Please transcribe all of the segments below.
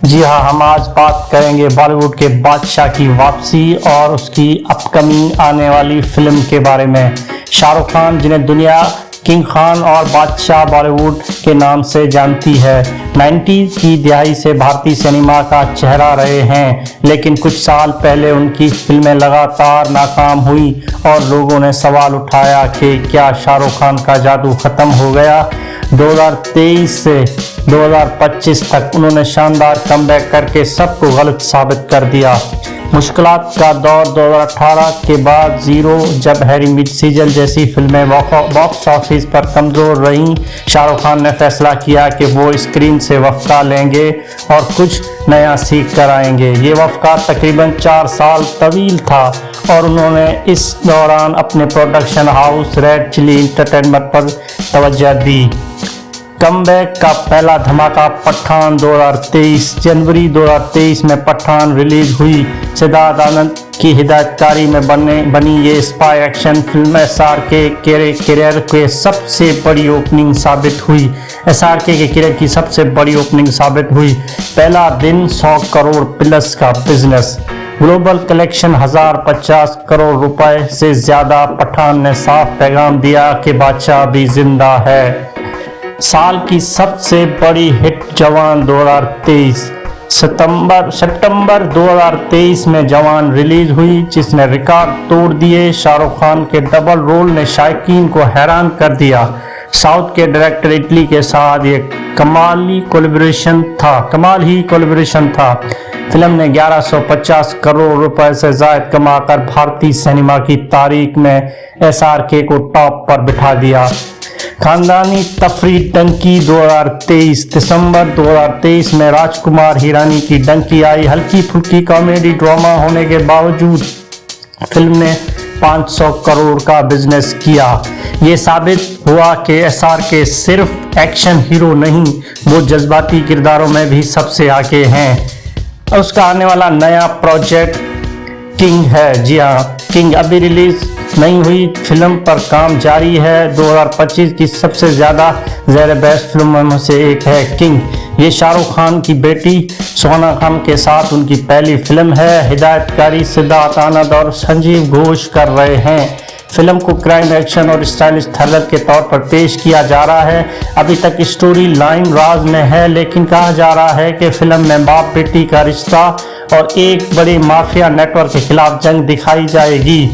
जी हाँ, हम आज बात करेंगे बॉलीवुड के बादशाह की वापसी और उसकी अपकमिंग आने वाली फिल्म के बारे में। शाहरुख खान, जिन्हें दुनिया किंग खान और बादशाह बॉलीवुड के नाम से जानती है, 90s की दिहाई से भारतीय सिनेमा का चेहरा रहे हैं, लेकिन कुछ साल पहले उनकी फिल्में लगातार नाकाम हुई और लोगों ने सवाल उठाया कि क्या शाहरुख खान का जादू खत्म हो गया। 2023 से 2025 तक उन्होंने शानदार कमबैक करके सबको गलत साबित कर दिया। मुश्किलात का दौर 2018 के बाद जीरो, जब हैरी मिड सीजल जैसी फिल्में बॉक्स ऑफिस पर कमज़ोर रहीं, शाहरुख खान ने फैसला किया कि वो स्क्रीन से वफ़ा लेंगे और कुछ नया सीख कर आएंगे। ये वफ़ा तकरीबन 4 साल तवील था और उन्होंने इस दौरान अपने production house Red Chilli Entertainment पर तवज्जो दी। कमबैक का पहला धमाका पठान 2023। जनवरी 2023 में पठान रिलीज हुई। सिद्धार्थ आनंद की हिदायतकारी में बनी ये स्पाई एक्शन फिल्म SRK के करियर के सबसे बड़ी ओपनिंग साबित हुई। SRK के करियर की सबसे बड़ी ओपनिंग साबित हुई। पहला दिन 100 करोड़ प्लस का बिजनेस, ग्लोबल कलेक्शन 1050 करोड़ रुपए से ज़्यादा। पठान ने साफ पैगाम दिया कि बादशाह भी जिंदा है। साल की सबसे बड़ी हिट जवान 2023। सितंबर 2023 में जवान रिलीज हुई, जिसने रिकॉर्ड तोड़ दिए। शाहरुख खान के डबल रोल ने शायकीन को हैरान कर दिया। साउथ के डायरेक्टर इटली के साथ ये कमाल ही कोलैबोरेशन था। फिल्म ने 1150 करोड़ रुपए से ज़ायद कमाकर भारतीय सिनेमा की तारीख में SRK को टॉप पर बिठा दिया। खानदानी तफरी डंकी 2023। दिसंबर 2023 में राजकुमार हिरानी की डंकी आई। हल्की फुल्की कॉमेडी ड्रामा होने के बावजूद फिल्म ने 500 करोड़ का बिजनेस किया। ये साबित हुआ कि SRK सिर्फ एक्शन हीरो नहीं, वो जज्बाती किरदारों में भी सबसे आगे हैं। उसका आने वाला नया प्रोजेक्ट किंग है। जी हाँ, किंग अभी रिलीज नहीं हुई, फिल्म पर काम जारी है। 2025 की सबसे ज़्यादा ज़ेर बहस फिल्मों में से एक है किंग। ये शाहरुख खान की बेटी सुहाना खान के साथ उनकी पहली फिल्म है। हिदायतकारी सिद्धार्थ आनंद और संजीव घोष कर रहे हैं। फिल्म को क्राइम एक्शन और स्टाइलिश थ्रिलर के तौर पर पेश किया जा रहा है। अभी तक स्टोरी लाइन राज में है, लेकिन कहा जा रहा है कि फिल्म में बाप बेटी का रिश्ता और एक बड़े माफिया नेटवर्क के खिलाफ जंग दिखाई जाएगी।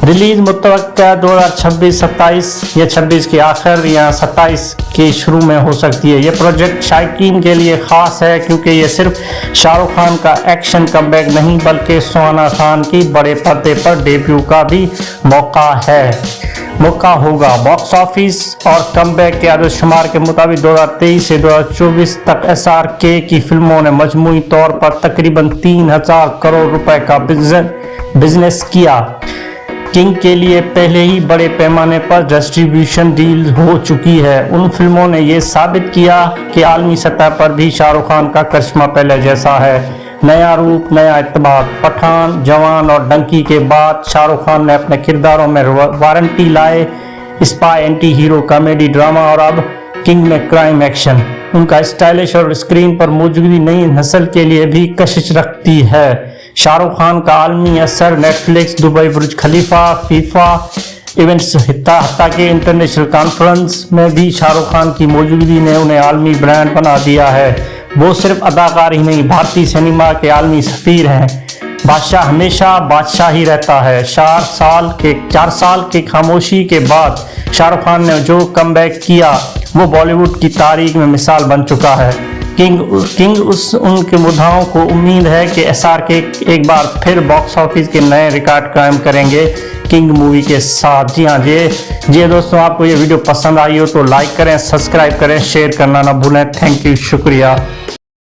रिलीज मुतवक्का 2026-27 या 26 के आखिर या 27 के शुरू में हो सकती है। ये प्रोजेक्ट शायकीन के लिए ख़ास है क्योंकि ये सिर्फ शाहरुख खान का एक्शन कमबैक नहीं, बल्कि सुहाना खान की बड़े पर्दे पर डेब्यू का भी मौका होगा। बॉक्स ऑफिस और कमबैक के आदमशुमार के मुताबिक 2023 से 2024 तक SRK की फिल्मों ने मजमूई तौर पर तकरीबन 3000 करोड़ रुपए का बिजनेस किया। किंग के लिए पहले ही बड़े पैमाने पर डिस्ट्रीब्यूशन डील हो चुकी है। उन फिल्मों ने यह साबित किया कि आलमी सतह पर भी शाहरुख खान का करिश्मा पहले जैसा है। नया रूप, नया इत्मीनान। पठान, जवान और डंकी के बाद शाहरुख खान ने अपने किरदारों में वारंटी लाए। Spy, anti hero, comedy, drama और अब किंग में क्राइम एक्शन। उनका स्टाइलिश और स्क्रीन पर मौजूदगी नई नस्ल के लिए भी कशिश रखती है। शाहरुख खान का आलमी असर, नेटफ्लिक्स, दुबई बुर्ज खलीफा, फीफा इवेंट्स, हत्ता के इंटरनेशनल कॉन्फ्रेंस में भी शाहरुख खान की मौजूदगी ने उन्हें आलमी ब्रांड बना दिया है। वो सिर्फ अदाकार ही नहीं, भारतीय सिनेमा के आलमी सफीर हैं। बादशाह हमेशा बादशाह ही रहता है। 4 साल के खामोशी के बाद शाहरुख खान ने जो कमबैक किया, वो बॉलीवुड की तारीख में मिसाल बन चुका है। उनके मुद्दाओं को उम्मीद है कि SRK एक बार फिर बॉक्स ऑफिस के नए रिकॉर्ड कायम करेंगे किंग मूवी के साथ। जी हाँ जी दोस्तों, आपको ये वीडियो पसंद आई हो तो लाइक करें, सब्सक्राइब करें, शेयर करना ना भूलें। थैंक यू, शुक्रिया।